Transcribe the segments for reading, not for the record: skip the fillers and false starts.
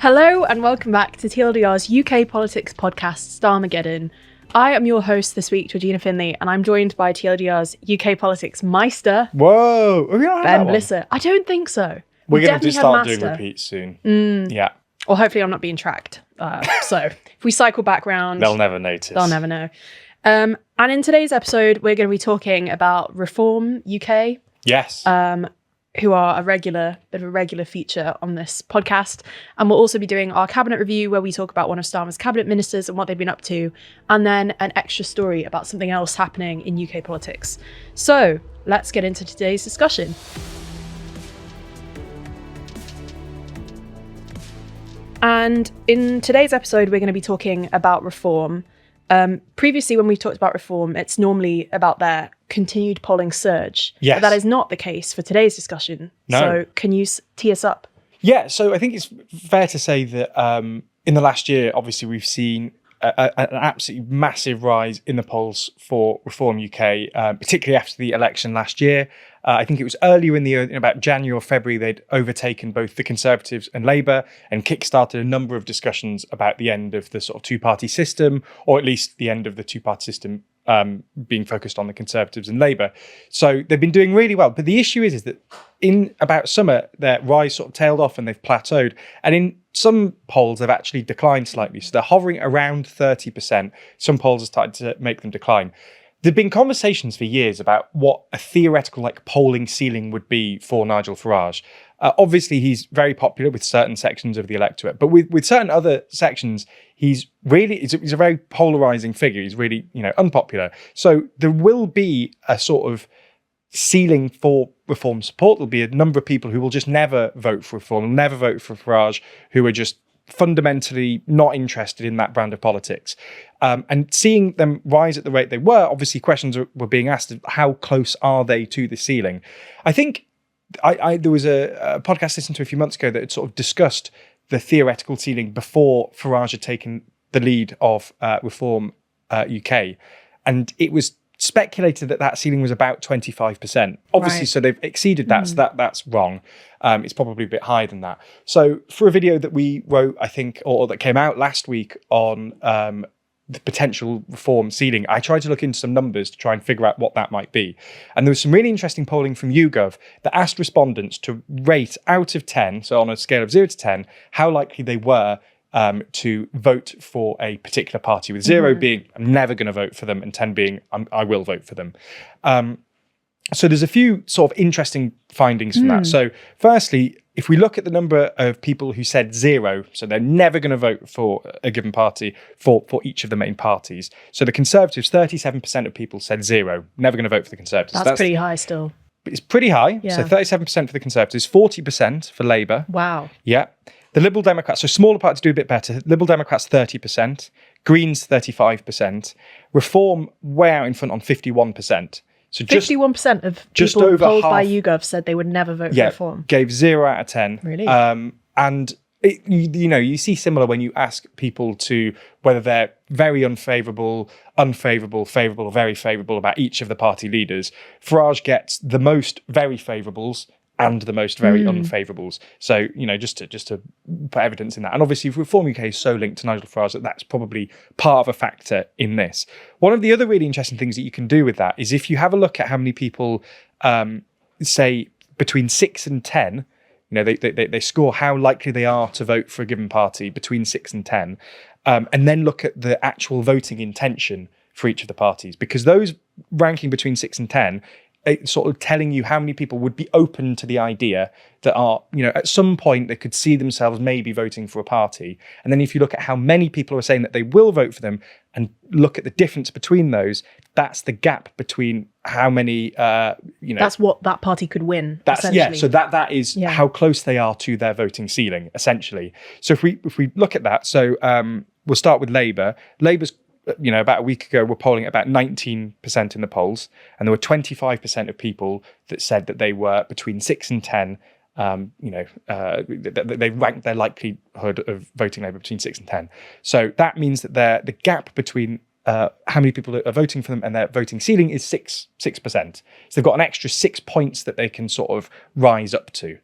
Hello and welcome back to TLDR's UK politics podcast, Starmergeddon. I am your host this week, Georgina Finley, and I'm joined by TLDR's UK politics meister, Whoa, are we not Ben Blisser. I don't think so. We're going to just start doing repeats soon. Yeah. Or hopefully I'm not being tracked. So if we cycle back round... They'll never notice. They'll never know. And in today's episode, we're going to be talking about Reform UK. Yes. Who are a bit of a regular feature on this podcast. And we'll also be doing our cabinet review where we talk about one of Starmer's cabinet ministers and what they've been up to, and then an extra story about something else happening in UK politics. So let's get into today's discussion. And in today's episode, we're going to be talking about Reform. Previously, when we've talked about Reform, it's normally about their continued polling surge. Yes. But that is not the case for today's discussion. No. So can you tee us up? Yeah, so I think it's fair to say that in the last year, obviously, we've seen an absolutely massive rise in the polls for Reform UK, particularly after the election last year. I think it was earlier in the year, in about January or February, they'd overtaken both the Conservatives and Labour and kickstarted a number of discussions about the end of the sort of two-party system, or at least the end of the two-party system being focused on the Conservatives and Labour. So they've been doing really well. But the issue is that in about summer, their rise sort of tailed off and they've plateaued. And in some polls, they've actually declined slightly. So they're hovering around 30%. Some polls have started to make them decline. There've been conversations for years about what a theoretical polling ceiling would be for Nigel Farage. Obviously, he's very popular with certain sections of the electorate, but with certain other sections, he's a very polarizing figure. He's really, unpopular. So there will be a sort of ceiling for Reform support. There'll be a number of people who will just never vote for Reform, never vote for Farage, who are just fundamentally not interested in that brand of politics. And seeing them rise at the rate they were, obviously questions were being asked of how close are they to the ceiling. I think there was a podcast I listened to a few months ago that had sort of discussed the theoretical ceiling before Farage had taken the lead of Reform UK. And it was speculated that ceiling was about 25%. Obviously, right. So they've exceeded that, so that's wrong. It's probably a bit higher than that. So for a video that we wrote, I think, or that came out last week on the potential Reform ceiling, I tried to look into some numbers to try and figure out what that might be. And there was some really interesting polling from YouGov that asked respondents to rate out of 10, so on a scale of 0 to 10, how likely they were to vote for a particular party, with 0 being I'm never going to vote for them and 10 being I will vote for them. So there's a few sort of interesting findings from that. So firstly, if we look at the number of people who said 0, so they're never going to vote for a given party for each of the main parties. So the Conservatives, 37% of people said 0, never going to vote for the Conservatives. That's pretty high still. It's pretty high. Yeah. So 37% for the Conservatives, 40% for Labour. Wow. Yeah. The Liberal Democrats, so smaller parties do a bit better. Liberal Democrats, 30%. Greens, 35%. Reform, way out in front on 51%. So 51% of just people over polled half, by YouGov said they would never vote for Reform. Gave 0 out of 10. Really? And you see similar when you ask people to whether they're very unfavourable, favourable, or very favourable about each of the party leaders. Farage gets the most very favourables and the most very unfavourables. So, just to put evidence in that. And obviously, Reform UK is so linked to Nigel Farage that's probably part of a factor in this. One of the other really interesting things that you can do with that is if you have a look at how many people say between 6 and 10, they score how likely they are to vote for a given party between 6 and 10, and then look at the actual voting intention for each of the parties, because those ranking between 6 and 10, it's sort of telling you how many people would be open to the idea that are, at some point they could see themselves maybe voting for a party. And then if you look at how many people are saying that they will vote for them and look at the difference between those, that's the gap between how many, That's what that party could win, Yeah, so that is how close they are to their voting ceiling, essentially. So if we look at that, so we'll start with Labour. Labour's about a week ago, were polling at about 19% in the polls, and there were 25% of people that said that they were between 6 and 10. They ranked their likelihood of voting Labour between 6 and 10. So that means that the gap between how many people are voting for them and their voting ceiling is 6%. So they've got an extra 6 points that they can sort of rise up to.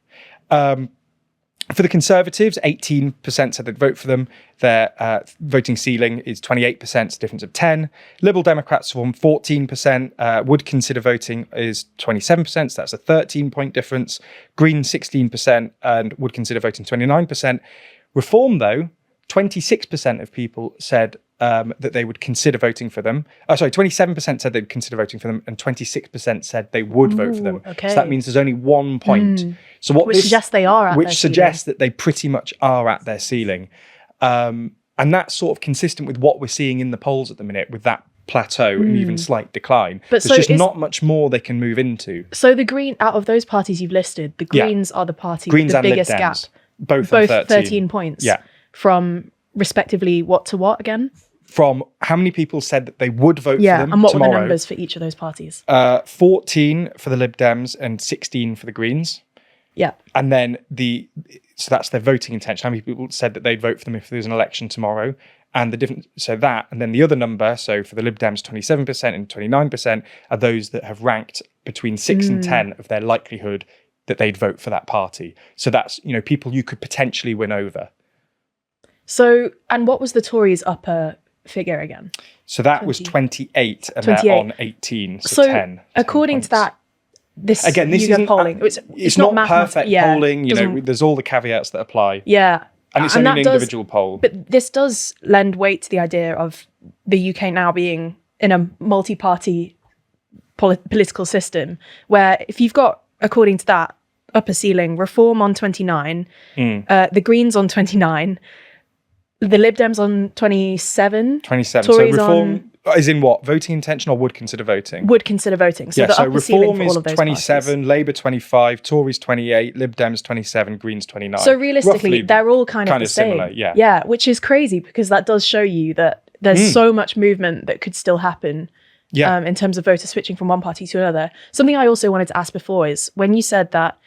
For the Conservatives, 18% said they'd vote for them. Their voting ceiling is 28%, a difference of 10. Liberal Democrats from 14%, would consider voting is 27%, so that's a 13-point difference. Greens, 16%, and would consider voting 29%. Reform, though, 26% of people said that they would consider voting for them. 27% said they'd consider voting for them, and 26% said they would vote for them. Okay. So that means there's only 1 point. So Which suggests they are at which their suggests that they pretty much are at their ceiling. And that's sort of consistent with what we're seeing in the polls at the minute, with that plateau and even slight decline. But there's just not much more they can move into. So out of those parties you've listed, the Greens are the party with the biggest gap. Both 13 points. Yeah. From respectively what to what again? From how many people said that they would vote for them and what tomorrow. were the numbers for each of those parties? 14 for the Lib Dems and 16 for the Greens. Yeah. And then so that's their voting intention. How many people said that they'd vote for them if there was an election tomorrow? And the different, so that, and then the other number, so for the Lib Dems, 27% and 29% are those that have ranked between 6 and 10 of their likelihood that they'd vote for that party. So that's, people you could potentially win over. So, and what was the Tories' upper figure again? So that was 28 and they're on 18, so 10. According to that, this isn't polling. It's not perfect polling. There's all the caveats that apply. Yeah. And it's only an individual poll. But this does lend weight to the idea of the UK now being in a multi-party political system, where if you've got, according to that, upper ceiling, Reform on 29, the Greens on 29, the Lib Dems on 27. 27. Tories so Reform is in what? Voting intention or would consider voting? Would consider voting. So the upper ceiling for all of those 27, parties. Labour 25, Tories 28, Lib Dems 27, Greens 29. So realistically, roughly, they're all kind of the similar, same. yeah. Yeah, which is crazy because that does show you that there's so much movement that could still happen in terms of voters switching from one party to another. Something I also wanted to ask before is when you said that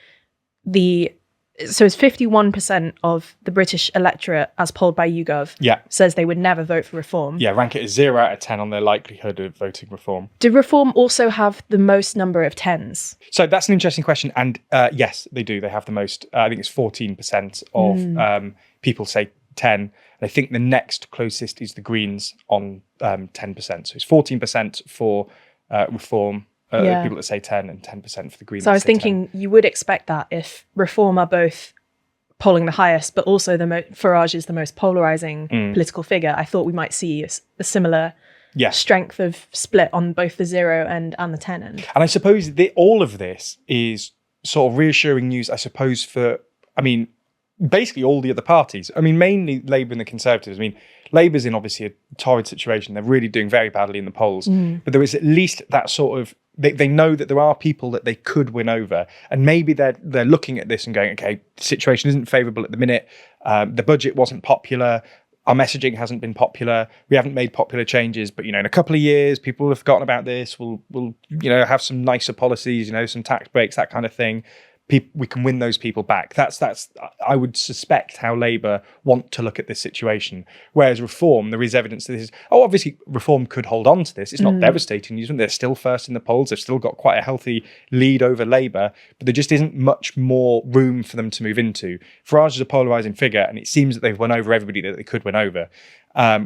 so it's 51% of the British electorate, as polled by YouGov, says they would never vote for Reform. Yeah, rank it as 0 out of 10 on their likelihood of voting Reform. Did Reform also have the most number of 10s? So that's an interesting question. And yes, they do. They have the most. I think it's 14% of people say 10. And I think the next closest is the Greens on 10%. So it's 14% for Reform. People that say 10 and 10% for the Greens. So I was thinking 10. You would expect that if Reform are both polling the highest, but also Farage is the most polarising political figure. I thought we might see a similar strength of split on both the 0 and the 10 end. And I suppose all of this is sort of reassuring news, I suppose, for, basically all the other parties. Mainly Labour and the Conservatives. Labour's in obviously a torrid situation. They're really doing very badly in the polls. But there is at least that sort of, they know that there are people that they could win over. And maybe they're looking at this and going, okay, the situation isn't favourable at the minute. The budget wasn't popular. Our messaging hasn't been popular. We haven't made popular changes. But, in a couple of years, people will have forgotten about this. We'll have some nicer policies, some tax breaks, that kind of thing. We can win those people back. That's I would suspect how Labour want to look at this situation. Whereas Reform, there is evidence that this is, obviously Reform could hold on to this. It's not devastating news. They're still first in the polls. They've still got quite a healthy lead over Labour, but there just isn't much more room for them to move into. Farage is a polarising figure, and it seems that they've won over everybody that they could win over.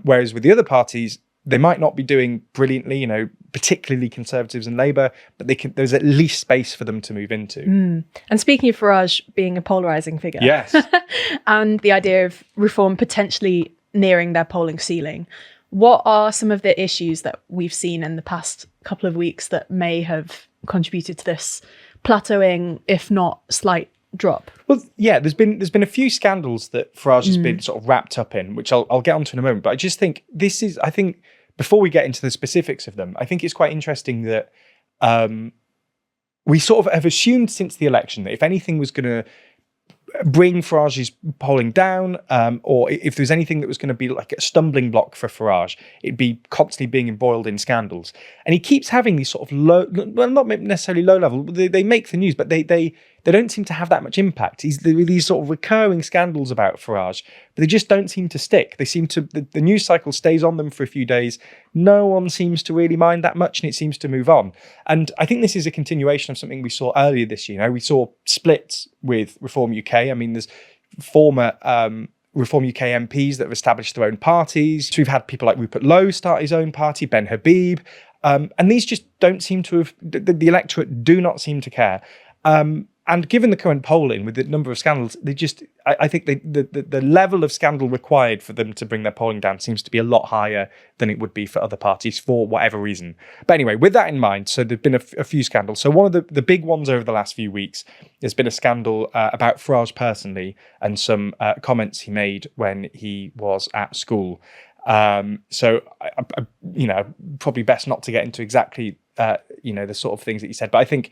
Whereas with the other parties, they might not be doing brilliantly, particularly Conservatives and Labour, but there's at least space for them to move into. And speaking of Farage being a polarising figure, yes, and the idea of Reform potentially nearing their polling ceiling, what are some of the issues that we've seen in the past couple of weeks that may have contributed to this plateauing, if not slight drop? Well, yeah, there's been a few scandals that Farage has been sort of wrapped up in, which I'll get onto in a moment. But I just think before we get into the specifics of them, I think it's quite interesting that we sort of have assumed since the election that if anything was going to bring Farage's polling down, or if there's anything that was going to be like a stumbling block for Farage, it'd be constantly being embroiled in scandals. And he keeps having these sort of low, well, not necessarily low level, they make the news, but they don't seem to have that much impact. These sort of recurring scandals about Farage, but they just don't seem to stick. They seem to, the news cycle stays on them for a few days. No one seems to really mind that much, and it seems to move on. And I think this is a continuation of something we saw earlier this year. We saw splits with Reform UK. former Reform UK MPs that have established their own parties. So we've had people like Rupert Lowe start his own party, Ben Habib, and these just don't seem to have, the electorate do not seem to care. And given the current polling with the number of scandals, I think the level of scandal required for them to bring their polling down seems to be a lot higher than it would be for other parties for whatever reason. But anyway, with that in mind, so there've been a few scandals. So one of the big ones over the last few weeks has been a scandal about Farage personally and some comments he made when he was at school. So I probably best not to get into exactly the sort of things that he said, but I think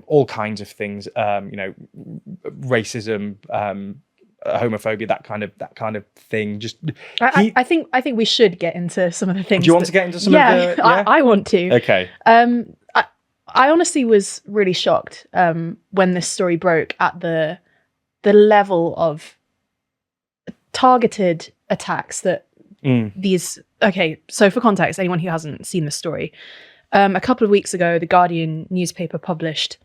all kinds of things, racism, homophobia, that kind of thing. I think we should get into some of the things. Do you want to get into some of the? Yeah, I want to. Okay. I honestly was really shocked when this story broke at the level of targeted attacks that these. Okay, so for context, anyone who hasn't seen the story. A couple of weeks ago, the Guardian newspaper published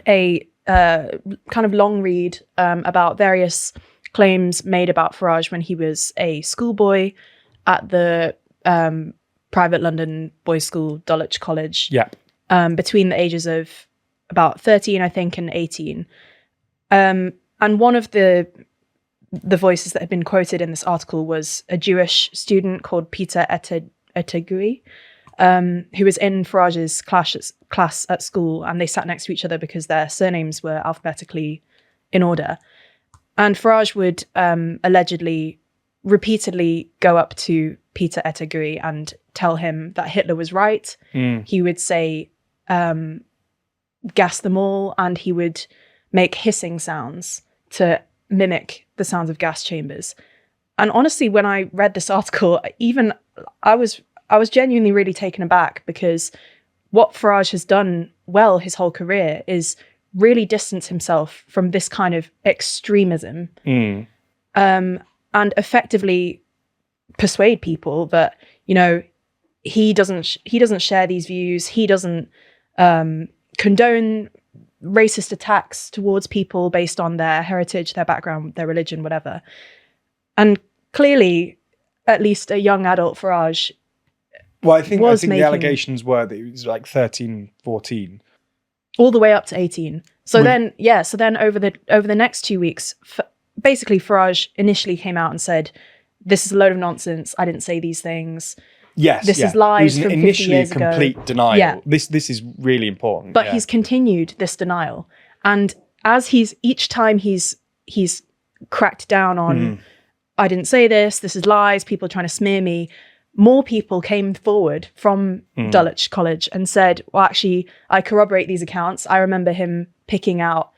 a kind of long read about various claims made about Farage when he was a schoolboy at the private London boys' school, Dulwich College, between the ages of about 13, I think, and 18. And one of the voices that had been quoted in this article was a Jewish student called Peter Ettegui, who was in Farage's class at school, and they sat next to each other because their surnames were alphabetically in order. And Farage would allegedly repeatedly go up to Peter Ettegui and tell him that Hitler was right. He would say, gas them all, and he would make hissing sounds to mimic the sounds of gas chambers. And honestly, when I read this article, even I was genuinely really taken aback, because what Farage has done well his whole career is really distance himself from this kind of extremism and effectively persuade people that, he doesn't share these views. He doesn't condone racist attacks towards people based on their heritage, their background, their religion, whatever. And clearly, at least a young adult Farage. Well, I think the allegations were that he was like 13, 14. All the way up to 18. So then over the next 2 weeks, basically Farage initially came out and said, this is a load of nonsense. I didn't say these things. Yes. This is lies from 50 years ago. Initially complete denial. Yeah. This is really important. But he's continued this denial. And as each time he's cracked down on, I didn't say this, this is lies, people are trying to smear me, more people came forward from Dulwich College and said, well, actually, I corroborate these accounts. I remember him picking out,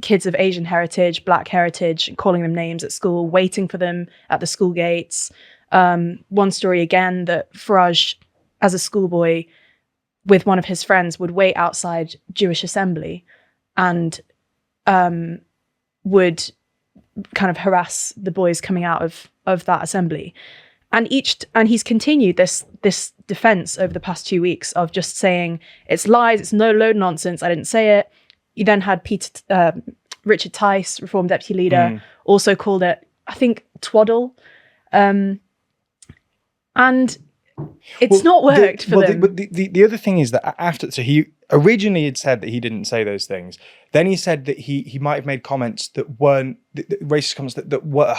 kids of Asian heritage, Black heritage, calling them names at school, waiting for them at the school gates. One story again that Farage, as a schoolboy, with one of his friends, would wait outside Jewish assembly and would kind of harass the boys coming out of that assembly. And he's continued this defense over the past 2 weeks of just saying it's lies, it's no load nonsense, I didn't say it. You then had Richard Tice, Reform Deputy Leader, also called it, I think, twaddle. And it's not worked for them. But the other thing is that so he originally had said that he didn't say those things. Then he said that he might have made comments that weren't racist comments that were.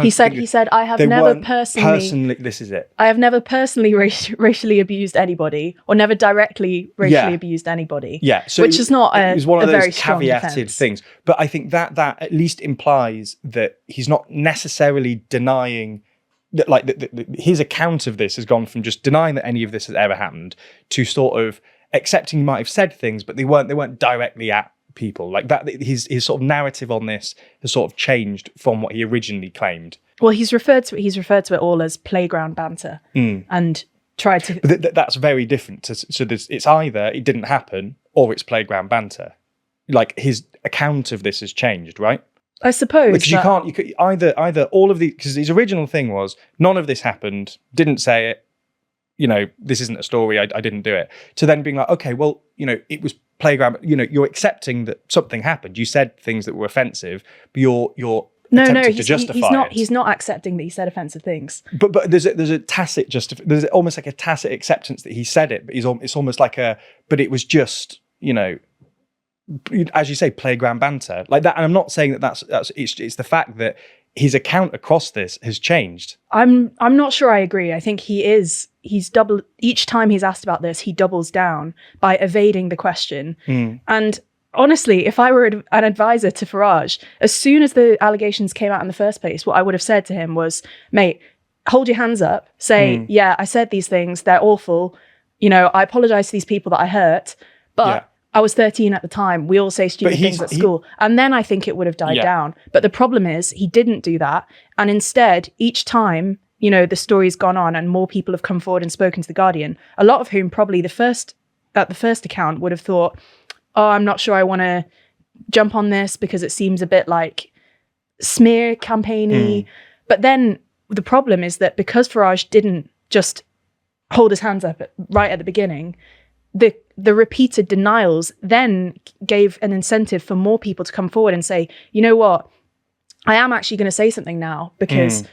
He said I have never personally. This is it. I have never personally racially abused anybody, or never directly racially abused anybody. Yeah, so which is not it was one of those very strong caveated defense. things. But I think that at least implies that he's not necessarily denying. That his account of this has gone from just denying that any of this has ever happened to sort of accepting he might have said things, but they weren't directly at people. Like that, his sort of narrative on this has sort of changed from what he originally claimed. Well, he's referred to it all as playground banter, and tried to. But that's very different. It's either it didn't happen or it's playground banter. Like his account of this has changed, right? I suppose, because you could either all of the, because his original thing was none of this happened, didn't say it, this isn't a story, I didn't do it. To then being like, okay, well, it was playground. You're accepting that something happened. You said things that were offensive, but you're No, attempting to justify it. He's not accepting that he said offensive things. But there's a tacit there's almost like a tacit acceptance that he said it, but it's almost like but it was just, as you say, playground banter like that. And I'm not saying that it's the fact that his account across this has changed. I'm not sure I agree. I think he's double each time he's asked about this, he doubles down by evading the question. And honestly, if I were an advisor to Farage, as soon as the allegations came out in the first place, what I would have said to him was, mate, hold your hands up, say, yeah, I said these things, they're awful. I apologize to these people that I hurt, but I was 13 at the time. We all say stupid things at school. And then I think it would have died down. But the problem is he didn't do that. And instead, each time, the story's gone on and more people have come forward and spoken to The Guardian, a lot of whom probably at the first account would have thought, oh, I'm not sure I want to jump on this because it seems a bit like smear campaigny. But then the problem is that because Farage didn't just hold his hands up right at the beginning, the repeated denials then gave an incentive for more people to come forward and say, you know what, I am actually going to say something now because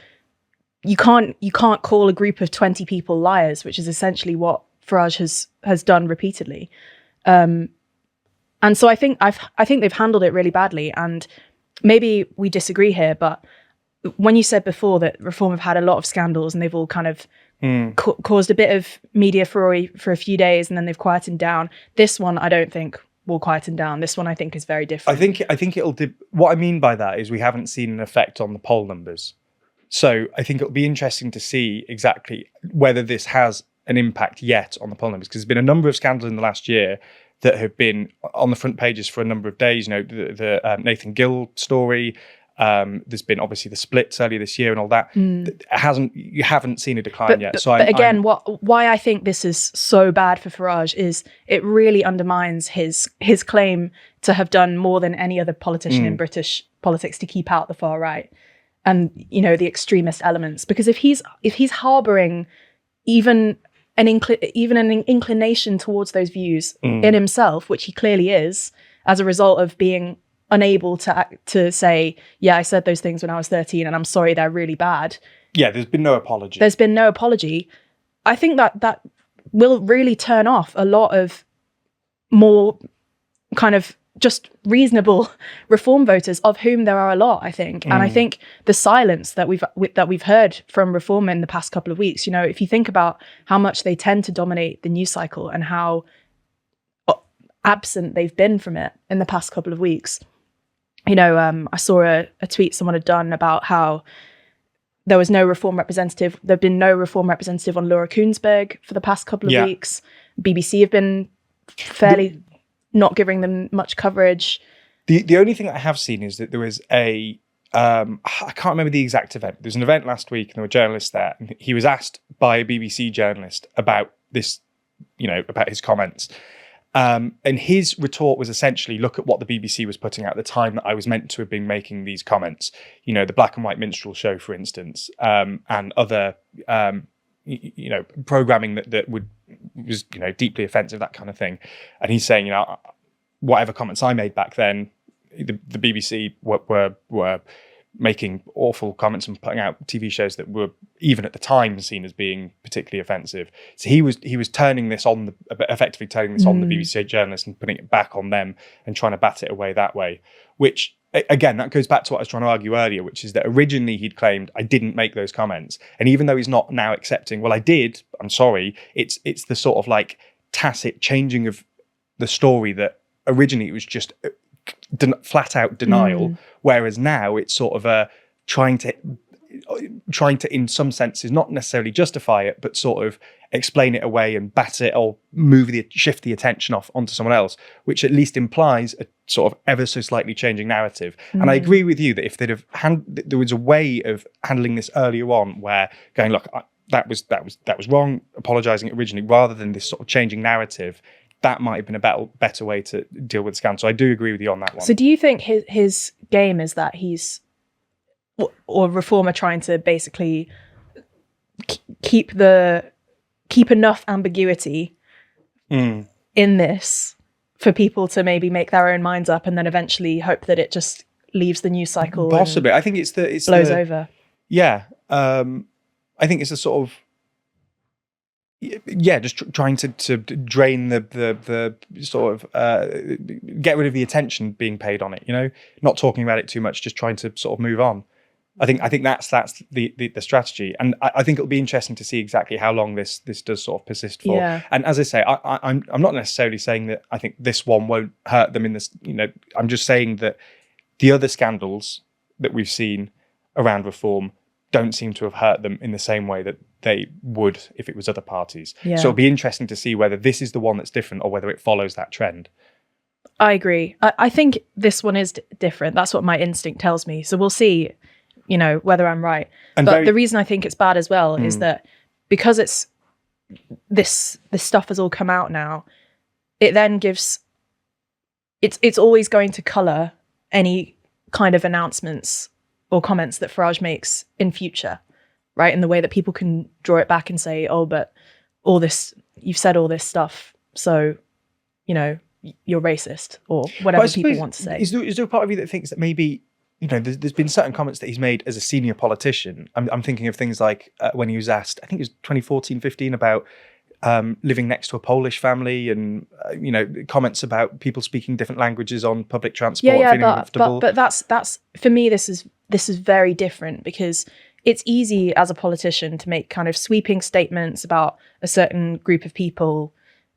you can't call a group of 20 people liars, which is essentially what Farage has done repeatedly. And so I think they've handled it really badly. And maybe we disagree here, but when you said before that Reform have had a lot of scandals and they've all kind of caused a bit of media furore for a few days and then they've quietened down, this one I don't think will quieten down. This one I think is very different. I think it'll what I mean by that is we haven't seen an effect on the poll numbers. So I think it'll be interesting to see exactly whether this has an impact yet on the poll numbers, because there's been a number of scandals in the last year that have been on the front pages for a number of days. The Nathan Gill story. There's been obviously the splits earlier this year and all that. You haven't seen a decline yet. But again, why I think this is so bad for Farage is it really undermines his claim to have done more than any other politician in British politics to keep out the far right and the extremist elements. Because if he's harboring even an inclination towards those views in himself, which he clearly is, as a result of being unable to say, yeah, I said those things when I was 13 and I'm sorry, they're really bad. Yeah, there's been no apology. I think that will really turn off a lot of more kind of just reasonable Reform voters, of whom there are a lot, I think. And I think the silence that we've heard from Reform in the past couple of weeks, if you think about how much they tend to dominate the news cycle and how absent they've been from it in the past couple of weeks. I saw a tweet someone had done about how there was no Reform representative. There've been no Reform representative on Laura Kuenssberg for the past couple of weeks. BBC have been fairly not giving them much coverage. The only thing I have seen is that there was I can't remember the exact event. There was an event last week and there were journalists there. And he was asked by a BBC journalist about this, about his comments. And his retort was essentially, look at what the BBC was putting out at the time that I was meant to have been making these comments. The Black and White Minstrel Show, for instance, and other, programming that was deeply offensive, that kind of thing. And he's saying, whatever comments I made back then, the BBC were making awful comments and putting out TV shows that were even at the time seen as being particularly offensive. So he was turning this on effectively turning this on the BBC journalists and putting it back on them and trying to bat it away that way. Which again, that goes back to what I was trying to argue earlier, which is that originally he'd claimed I didn't make those comments, and even though he's not now accepting, well, I did, I'm sorry. It's the sort of like tacit changing of the story that originally it was just flat out denial, whereas now it's sort of trying to in some senses not necessarily justify it, but sort of explain it away and bat it or shift the attention off onto someone else, which at least implies a sort of ever so slightly changing narrative. And I agree with you that if they'd have there was a way of handling this earlier on, where going, look, that was wrong, apologising originally, rather than this sort of changing narrative. That might have been a better way to deal with the scandal. So I do agree with you on that one. So do you think his game is that he's, or Reform are trying to basically keep enough ambiguity in this for people to maybe make their own minds up and then eventually hope that it just leaves the news cycle. Possibly. I think it's blows over. Yeah. I think it's a sort of, just trying to drain the sort of get rid of the attention being paid on it. Not talking about it too much, just trying to sort of move on. I think that's the strategy, and I think it'll be interesting to see exactly how long this does sort of persist for. Yeah. And as I say, I'm not necessarily saying that I think this one won't hurt them in this. I'm just saying that the other scandals that we've seen around reform don't seem to have hurt them in the same way that they would if it was other parties. Yeah. So it'll be interesting to see whether this is the one that's different or whether it follows that trend. I agree. I think this one is different. That's what my instinct tells me. So we'll see, whether I'm right. But the reason I think it's bad as well is that because it's this stuff has all come out now, it then gives it's always going to colour any kind of announcements or comments that Farage makes in future, right? In the way that people can draw it back and say, oh, but you've said all this stuff, so, you're racist, or whatever people want to say. Is there a part of you that thinks that maybe, there's been certain comments that he's made as a senior politician? I'm thinking of things like when he was asked, I think it was 2014-15, about living next to a Polish family, and comments about people speaking different languages on public transport. Feeling uncomfortable. But that's for me. This is very different, because it's easy as a politician to make kind of sweeping statements about a certain group of people,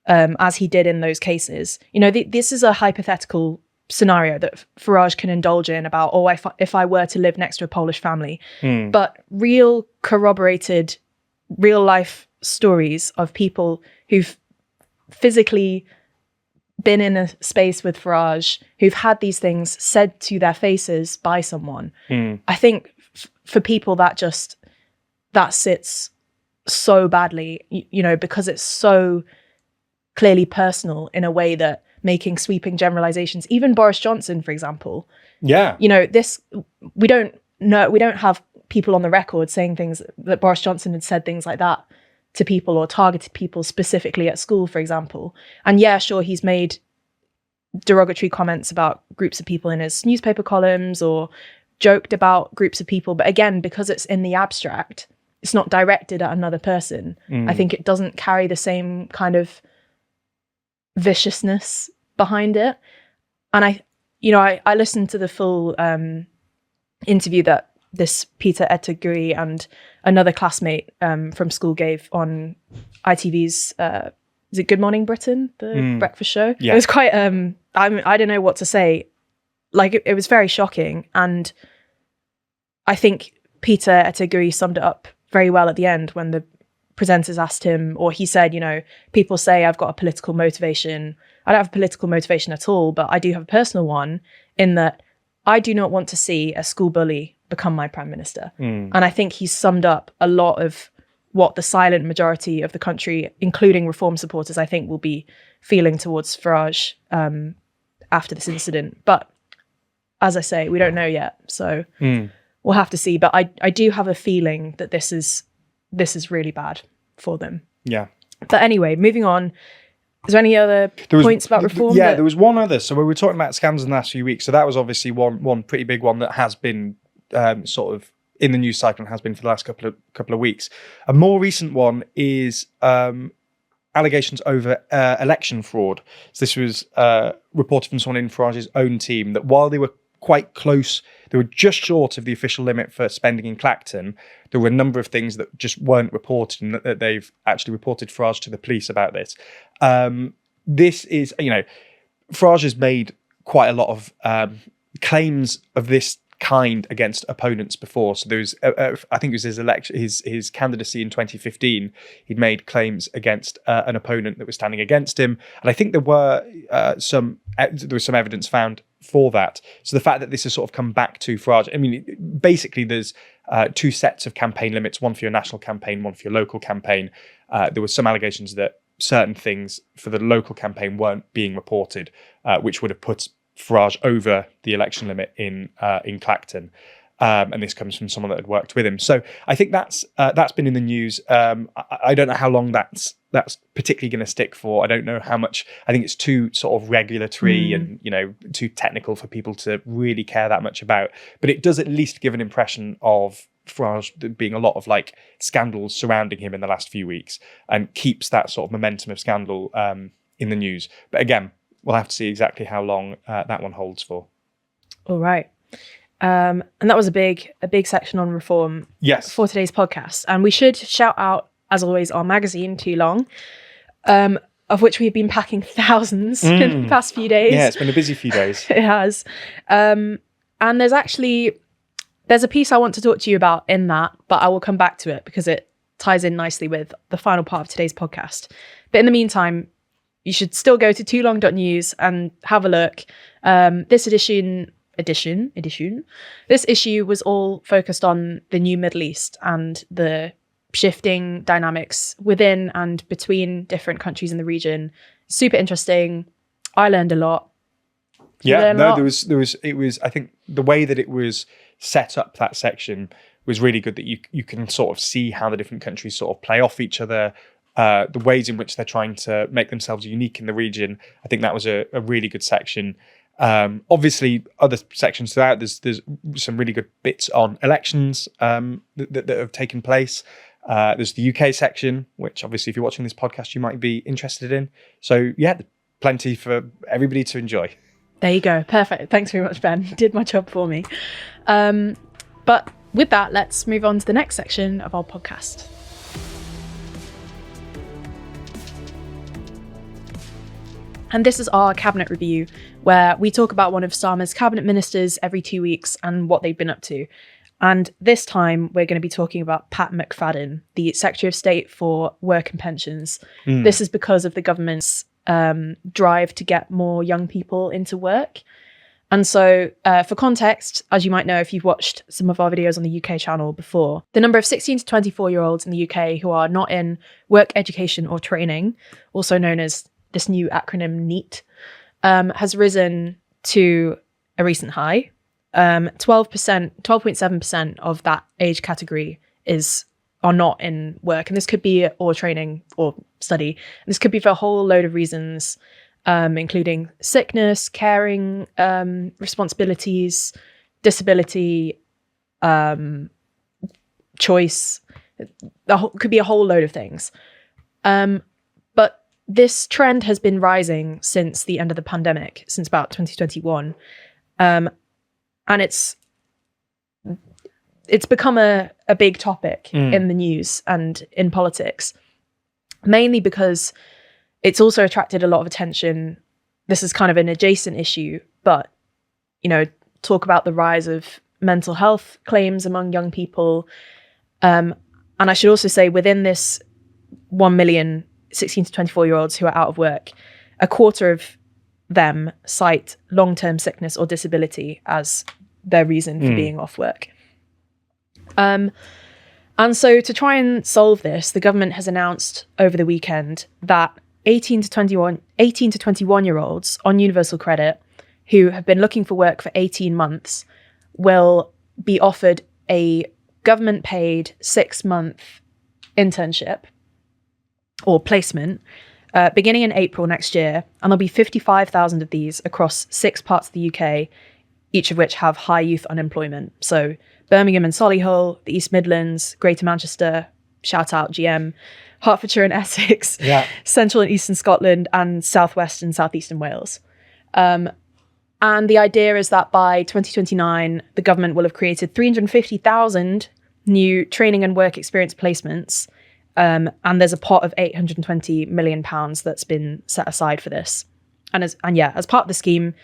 as he did in those cases. This is a hypothetical scenario that Farage can indulge in about, if I were to live next to a Polish family. But real corroborated, real life stories of people who've physically been in a space with Farage, who've had these things said to their faces by someone. I think for people that sits so badly, because it's so clearly personal in a way that making sweeping generalizations, even Boris Johnson, for example. Yeah. We don't have people on the record saying things that Boris Johnson had said things like that to people, or targeted people specifically at school, for example. And yeah, sure, he's made derogatory comments about groups of people in his newspaper columns, or joked about groups of people. But again, because it's in the abstract, it's not directed at another person. I think it doesn't carry the same kind of viciousness behind it. And I listened to the full interview that this Peter Ettedgui and another classmate from school gave on ITV's is it Good Morning Britain, the breakfast show? Yeah. It was quite I don't know what to say. Like, it was very shocking, and I think Peter Ettedgui summed it up very well at the end when the presenters asked him, or he said, people say I've got a political motivation. I don't have a political motivation at all, but I do have a personal one, in that I do not want to see a school bully become my prime minister. And I think he's summed up a lot of what the silent majority of the country, including reform supporters, I think will be feeling towards Farage after this incident. But as I say, we don't know yet, so we'll have to see. But I do have a feeling that this is really bad for them. Yeah. But anyway, moving on. Is there any other points about reform? Yeah, there was one other. So we were talking about scams in the last few weeks. So that was obviously one pretty big one that has been sort of in the news cycle and has been for the last couple of weeks. A more recent one is allegations over election fraud. So this was reported from someone in Farage's own team, that while they were quite close, they were just short of the official limit for spending in Clacton, there were a number of things that just weren't reported, and that they've actually reported Farage to the police about this. This is, Farage has made quite a lot of claims of this kind against opponents before. So there was, I think it was his candidacy in 2015. He'd made claims against an opponent that was standing against him, and I think there was some evidence found for that. So the fact that this has sort of come back to Farage, I mean, basically there's two sets of campaign limits, one for your national campaign, one for your local campaign. There were some allegations that certain things for the local campaign weren't being reported, which would have put Farage over the election limit in Clacton. And this comes from someone that had worked with him. So I think that's been in the news. I don't know how long that's that's particularly going to stick for. I don't know how much. I think it's too sort of regulatory and too technical for people to really care that much about. But it does at least give an impression of Farage there being a lot of like scandals surrounding him in the last few weeks, and keeps that sort of momentum of scandal in the news. But again, we'll have to see exactly how long that one holds for. All right. And that was a big section on reform for today's podcast. And we should shout out, as always, our magazine, Too Long, of which we've been packing thousands in the past few days. Yeah, it's been a busy few days. It has. And there's a piece I want to talk to you about in that, but I will come back to it because it ties in nicely with the final part of today's podcast. But in the meantime, you should still go to toolong.news and have a look. This issue was all focused on the new Middle East and the shifting dynamics within and between different countries in the region. Super interesting. I learned a lot. There was I think the way that it was set up, that section, was really good, that you can sort of see how the different countries sort of play off each other, the ways in which they're trying to make themselves unique in the region. I think that was a really good section. Obviously, other sections throughout, there's some really good bits on elections that have taken place. There's the UK section, which obviously if you're watching this podcast, you might be interested in. So yeah, plenty for everybody to enjoy. There you go. Perfect. Thanks very much, Ben. You did my job for me. But with that, let's move on to the next section of our podcast. And this is our cabinet review, where we talk about one of Starmer's cabinet ministers every 2 weeks and what they've been up to. And this time we're going to be talking about Pat McFadden, the Secretary of State for Work and Pensions. This is because of the government's drive to get more young people into work. And so for context, as you might know if you've watched some of our videos on the UK channel before, the number of 16 to 24-year-olds in the UK who are not in work, education or training, also known as this new acronym NEET, has risen to a recent high. 12.7% of that age category are not in work. And this could be or training or study. And this could be for a whole load of reasons, including sickness, caring responsibilities, disability, choice. Could be a whole load of things. But this trend has been rising since the end of the pandemic, since about 2021. And it's become a big topic in the news and in politics, mainly because it's also attracted a lot of attention. This is kind of an adjacent issue, but, talk about the rise of mental health claims among young people. And I should also say within this 1 million 16 to 24-year-olds who are out of work, a quarter of them cite long-term sickness or disability as their reason for being off work. And so to try and solve this, the government has announced over the weekend that 18 to 21-year-olds on universal credit who have been looking for work for 18 months will be offered a government-paid 6-month internship or placement beginning in April next year. And there'll be 55,000 of these across 6 parts of the UK, each of which have high youth unemployment. So Birmingham and Solihull, the East Midlands, Greater Manchester, shout out GM, Hertfordshire and Essex, Central and Eastern Scotland, and Southwest and Southeastern Wales. And the idea is that by 2029, the government will have created 350,000 new training and work experience placements. And there's a pot of £820 million that's been set aside for this. And as part of the scheme,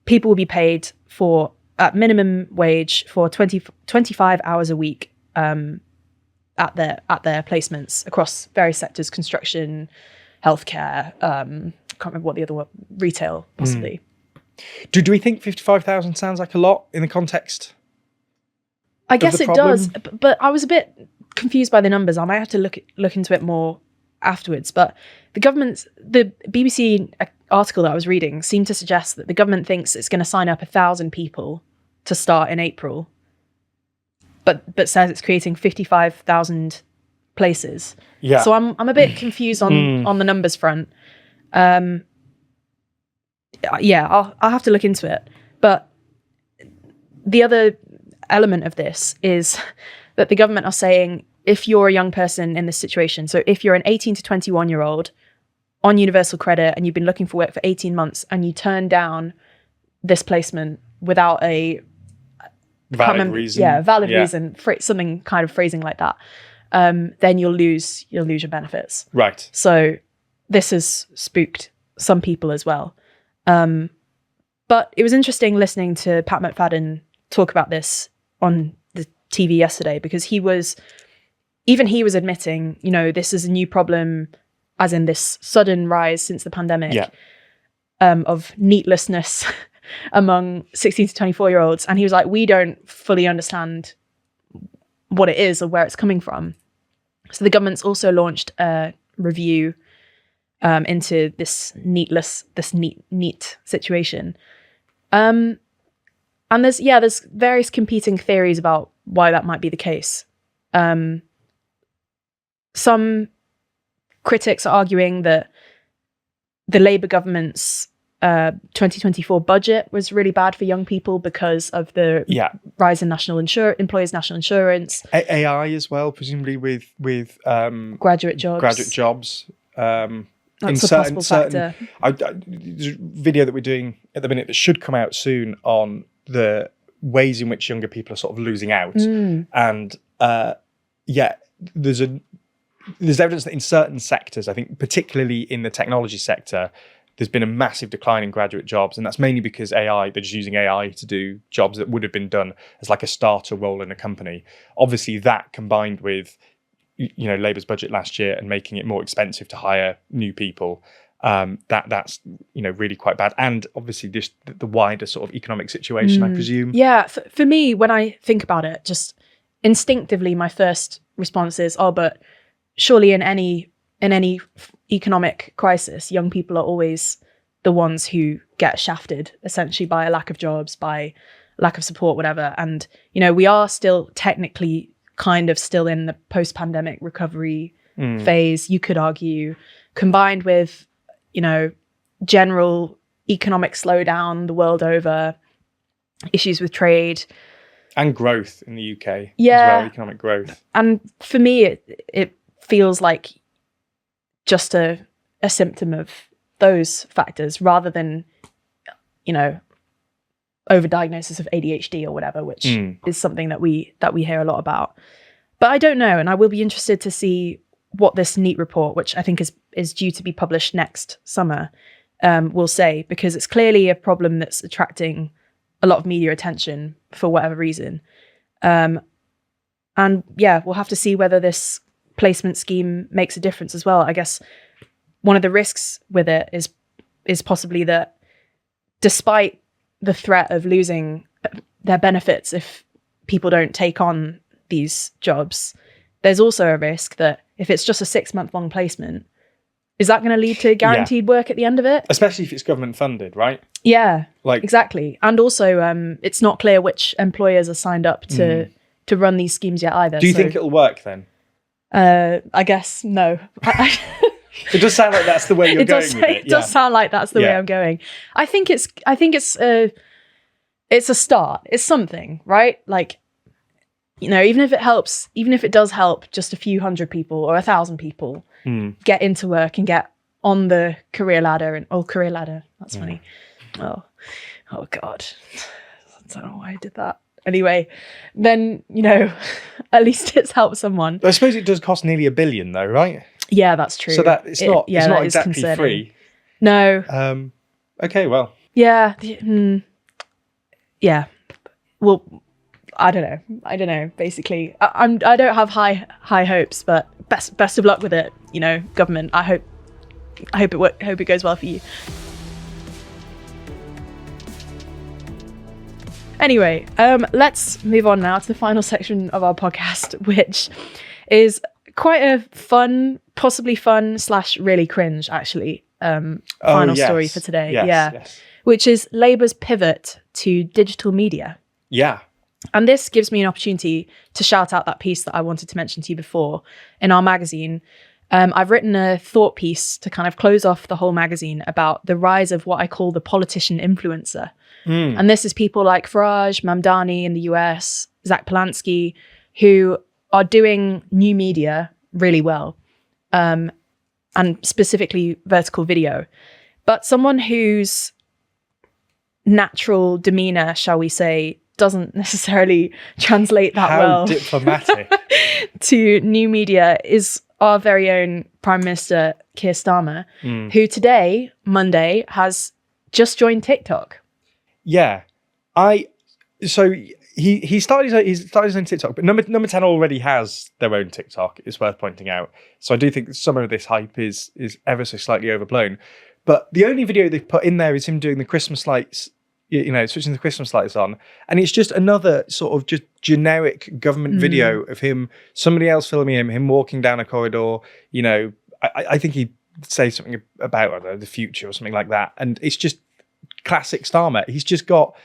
people will be paid for at minimum wage for 25 hours a week at their placements across various sectors: construction, healthcare. Can't remember what the other one, retail, possibly. Do we think 55,000 sounds like a lot in the context? I guess it does, but I was a bit confused by the numbers. I might have to look into it more afterwards. But the BBC article that I was reading seemed to suggest that the government thinks it's going to sign up 1,000 people to start in April, but says it's creating 55,000 places. Yeah. So I'm a bit confused on the numbers front. Yeah, I'll have to look into it. But the other element of this is that the government are saying, if you're a young person in this situation, so if you're an 18 to 21 year old on universal credit and you've been looking for work for 18 months and you turn down this placement without a valid reason. Yeah, valid reason, something kind of phrasing like that, then you'll lose your benefits. Right. So this has spooked some people as well. But it was interesting listening to Pat McFadden talk about this on the TV yesterday, because he was admitting, this is a new problem, as in this sudden rise since the pandemic of neatlessness among 16 to 24 year olds. And he was like, we don't fully understand what it is or where it's coming from. So the government's also launched a review into this neat situation. And there's various competing theories about why that might be the case. Some critics are arguing that the Labour government's 2024 budget was really bad for young people because of the rise in employers' national insurance. AI as well, presumably with graduate jobs. That's a possible factor. There's a video that we're doing at the minute that should come out soon on the ways in which younger people are sort of losing out. And there's evidence that in certain sectors, I think particularly in the technology sector, there's been a massive decline in graduate jobs. And that's mainly because they're just using AI to do jobs that would have been done as like a starter role in a company. Obviously that combined with Labour's budget last year and making it more expensive to hire new people, that's really quite bad. And obviously just the wider sort of economic situation, I presume. Yeah, for me, when I think about it, just instinctively, my first response is, but surely in any economic crisis, young people are always the ones who get shafted, essentially, by a lack of jobs, by lack of support, whatever. And we are still technically kind of still in the post-pandemic recovery phase, you could argue, combined with general economic slowdown the world over, issues with trade and growth in the UK as well, economic growth. And for me, it feels like just a symptom of those factors rather than overdiagnosis of ADHD or whatever, which is something that we hear a lot about. But I don't know, and I will be interested to see what this NEAT report, which I think is due to be published next summer, will say, because it's clearly a problem that's attracting a lot of media attention for whatever reason. And we'll have to see whether this placement scheme makes a difference as well. I guess one of the risks with it is possibly that despite the threat of losing their benefits if people don't take on these jobs, there's also a risk that if it's just a 6-month long placement, is that going to lead to guaranteed work at the end of it? Especially if it's government funded, right? Yeah, exactly. And also, it's not clear which employers are signed up to run these schemes yet either. Do you think it'll work then? I guess no. It does sound like that's the way you're going with it. It does sound like that's the way I'm going. I think it's a start. It's something, right? Like, even if it helps, even if it does help just a few hundred people or 1,000 people get into work and get on the career ladder career ladder. That's funny. Oh God. I don't know why I did that. Anyway, then, at least it's helped someone. I suppose it does cost nearly $1 billion though, right? Yeah, that's true. So that it's not exactly free. No. Okay, well. Yeah. Yeah. Well, I don't know. Basically, I don't have high hopes, but best of luck with it. Government. I hope it goes well for you. Anyway, let's move on now to the final section of our podcast, which is quite a possibly fun / really cringe, actually, final story for today. Yes. Which is Labour's pivot to digital media. Yeah. And this gives me an opportunity to shout out that piece that I wanted to mention to you before in our magazine. I've written a thought piece to kind of close off the whole magazine about the rise of what I call the politician influencer. And this is people like Farage, Mamdani in the US, Zach Polanski, who are doing new media really well, and specifically vertical video. But someone whose natural demeanor, shall we say, doesn't necessarily translate that well diplomatic to new media is our very own Prime Minister Keir Starmer, who today, Monday, has just joined TikTok. Yeah, so he started his own TikTok, but number 10 already has their own TikTok. It's worth pointing out. So I do think some of this hype is ever so slightly overblown. But the only video they've put in there is him doing the Christmas lights, switching the Christmas lights on, and it's just another sort of just generic government video of him, somebody else filming him walking down a corridor. I think he'd say something about, I don't know, the future or something like that, and it's just classic Starmer. He's just got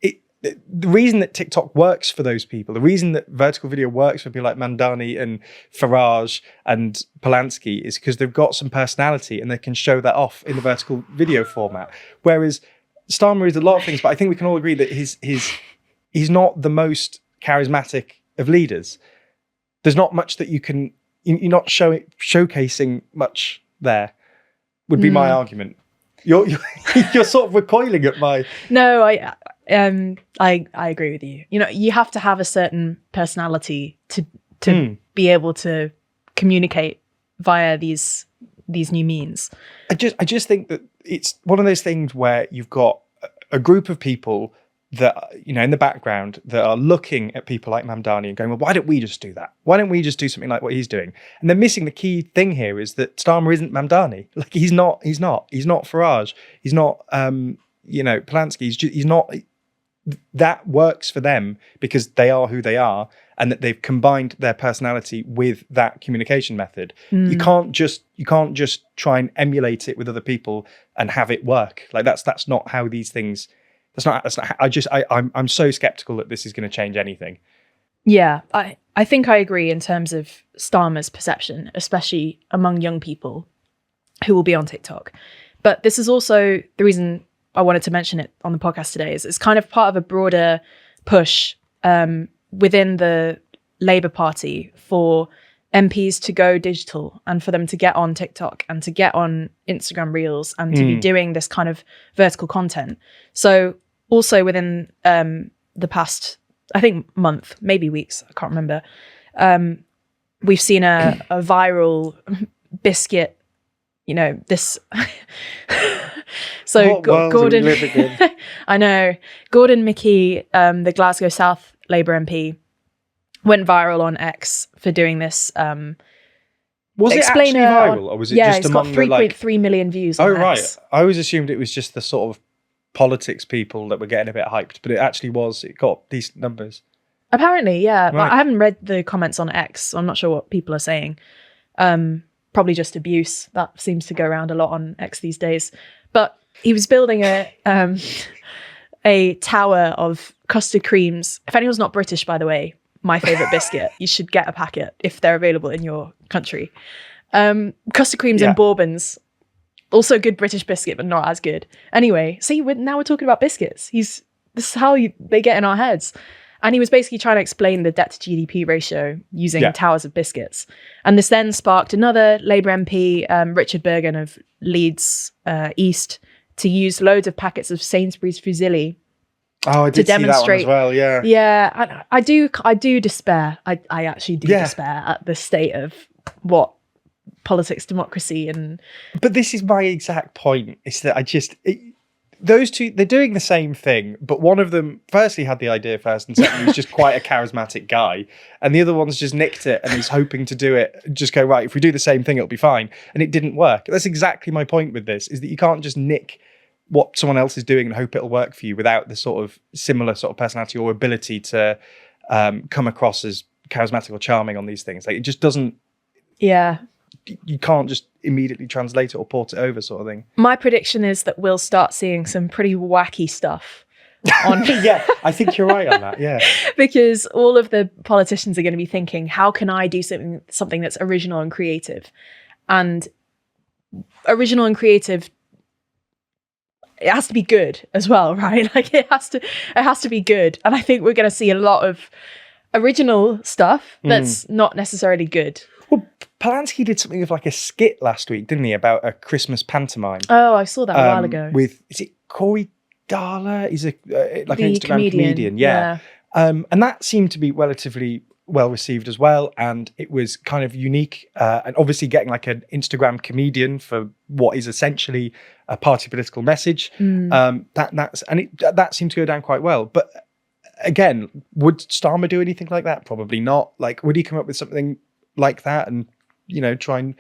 it. The reason that TikTok works for those people, the reason that vertical video works for people like Mamdani and Farage and Polanski, is because they've got some personality and they can show that off in the vertical video format. Whereas Starmer is a lot of things, but I think we can all agree that he's not the most charismatic of leaders. There's not much that you're not showcasing much there, would be my argument. You're sort of recoiling at my... No, I agree with you. You have to have a certain personality to be able to communicate via these new means. I just think that it's one of those things where you've got a group of people that, in the background that are looking at people like Mamdani and going, well, why don't we just do that? Why don't we just do something like what he's doing? And they're missing the key thing here is that Starmer isn't Mamdani. Like he's not Farage. He's not, Polanski. He's not, that works for them because they are who they are and that they've combined their personality with that communication method. You can't just try and emulate it with other people and have it work. Like that's not how these things. That's not. I'm so skeptical that this is going to change anything. Yeah, I think I agree in terms of Starmer's perception, especially among young people who will be on TikTok. But this is also the reason I wanted to mention it on the podcast today. Is it's kind of part of a broader push within the Labour Party for MPs to go digital and for them to get on TikTok and to get on Instagram Reels and to be doing this kind of vertical content. So also within the past, I think, month, maybe weeks, I can't remember, we've seen a viral biscuit, this... So Gordon, I know, Gordon Mickey, the Glasgow South Labour MP, went viral on X for doing this. Was it actually viral, or was it just among the... Yeah, it's got 3.3 million views on X. Right. I always assumed it was just the sort of politics people that were getting a bit hyped, but it actually was. It got decent numbers. Apparently, yeah. Right. I haven't read the comments on X, so I'm not sure what people are saying. Probably just abuse. That seems to go around a lot on X these days. But he was building a tower of custard creams. If anyone's not British, by the way, my favourite biscuit, you should get a packet if they're available in your country. Custard creams and bourbons. Also good British biscuit, but not as good. Anyway, see, now we're talking about biscuits. This is how they get in our heads. And he was basically trying to explain the debt to GDP ratio using towers of biscuits. And this then sparked another Labour MP, Richard Bergen of Leeds East, to use loads of packets of Sainsbury's Fusilli. Oh, I did see that one as well, yeah. Yeah, I do despair. I actually do despair at the state of what politics, democracy, and... But this is my exact point, is that those two, they're doing the same thing, but one of them firstly had the idea first, and secondly was just quite a charismatic guy, and the other one's just nicked it and is hoping to do it, just go, right, if we do the same thing, it'll be fine. And it didn't work. That's exactly my point with this, is that you can't just nick what someone else is doing and hope it'll work for you without the sort of similar sort of personality or ability to come across as charismatic or charming on these things. Like, it just doesn't... Yeah. You can't just immediately translate it or port it over, sort of thing. My prediction is that we'll start seeing some pretty wacky stuff on Yeah, I think you're right on that. Yeah. because all of the politicians are going to be thinking, how can I do something that's original and creative? And original and creative, it has to be good as well, right? Like it has to be good. And I think we're going to see a lot of original stuff that's not necessarily good. Well, Polanski did something of like a skit last week, didn't he, about a Christmas pantomime? Oh, I saw that a while ago. With, is it Corey Darla? He's like an Instagram comedian. Yeah. And that seemed to be relatively well received as well. And it was kind of unique. And obviously getting like an Instagram comedian for what is essentially a party political message. That seemed to go down quite well. But again, would Starmer do anything like that? Probably not. Like, would he come up with something like that and, you know, try and...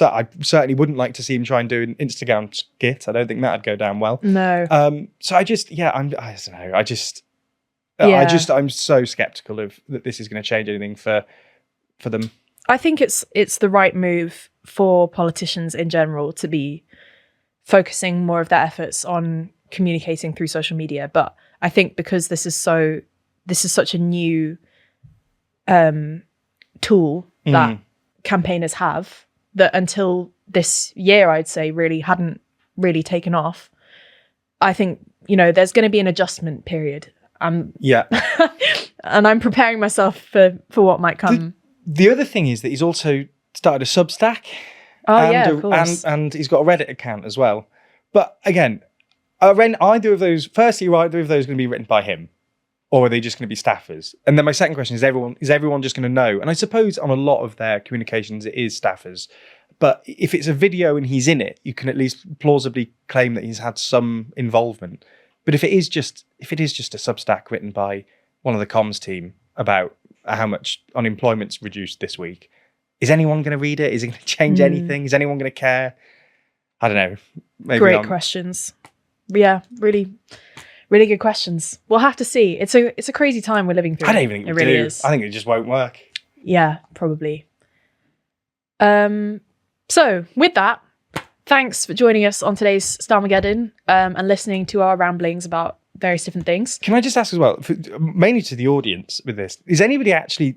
I certainly wouldn't like to see him try and do an Instagram skit. I don't think that'd go down well. No. So I don't know. I'm so skeptical of that this is going to change anything for them. I think it's the right move for politicians in general to be focusing more of their efforts on communicating through social media. But I think because this is such a new tool that campaigners have, that until this year, I'd say, really hadn't really taken off. I think, you know, there's going to be an adjustment period. Yeah. And I'm preparing myself for what might come. The other thing is that he's also started a Substack. Of course. And he's got a Reddit account as well. But again, are either of those going to be written by him? Or are they just going to be staffers? And then my second question is everyone just going to know? And I suppose on a lot of their communications, it is staffers. But if it's a video and he's in it, you can at least plausibly claim that he's had some involvement. But if it is just a Substack written by one of the comms team about how much unemployment's reduced this week, is anyone going to read it? Is it going to change anything? Is anyone going to care? I don't know. Maybe Great questions. Yeah, really, really good questions. We'll have to see. It's a crazy time we're living through. I don't even think it really do. is. I think it just won't work. Yeah, probably. So with that, thanks for joining us on today's Starmergeddon and listening to our ramblings about various different things. Can I just ask as well, mainly to the audience with this, is anybody actually...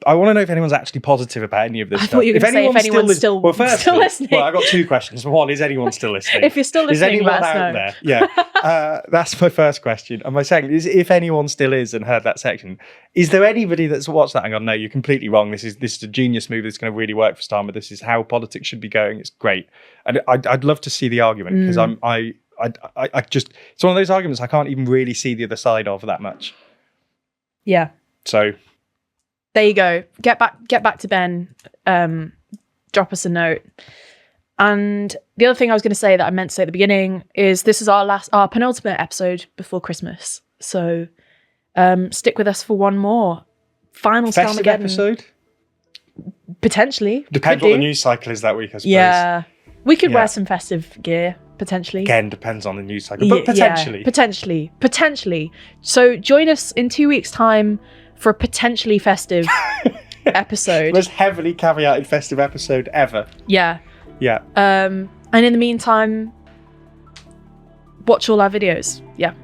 I want to know if anyone's actually positive about any of this I stuff. thought you were going to say if anyone's still listening. Well, I got two questions. One, is anyone still listening? If you're still listening, is anyone let us out know. there? Yeah, that's my first question. And my second is, if anyone still is and heard that section, is there anybody that's watched that and gone, no, you're completely wrong. This is a genius move that's going to really work for Starmer. This is how politics should be going. It's great. And I'd love to see the argument because I just, it's one of those arguments I can't even really see the other side of that much. Yeah. So there you go. Get back to Ben. Drop us a note. And the other thing I was going to say that I meant to say at the beginning is this is our penultimate episode before Christmas. So stick with us for one more final festive Starmergeddon episode. Potentially. Depends what the news cycle is that week, I suppose. Yeah. We could wear some festive gear, potentially. Again, depends on the news cycle, but potentially. Yeah, potentially. So join us in 2 weeks' time for a potentially festive episode. Most heavily caveated festive episode ever. Yeah. Yeah. And in the meantime, watch all our videos. Yeah.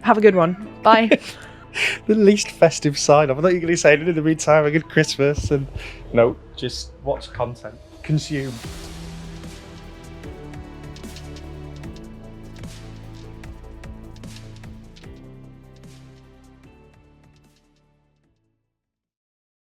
Have a good one. Bye. The least festive sign off. I thought you were going to say, in the meantime, a good Christmas. And no, just watch content. Consume.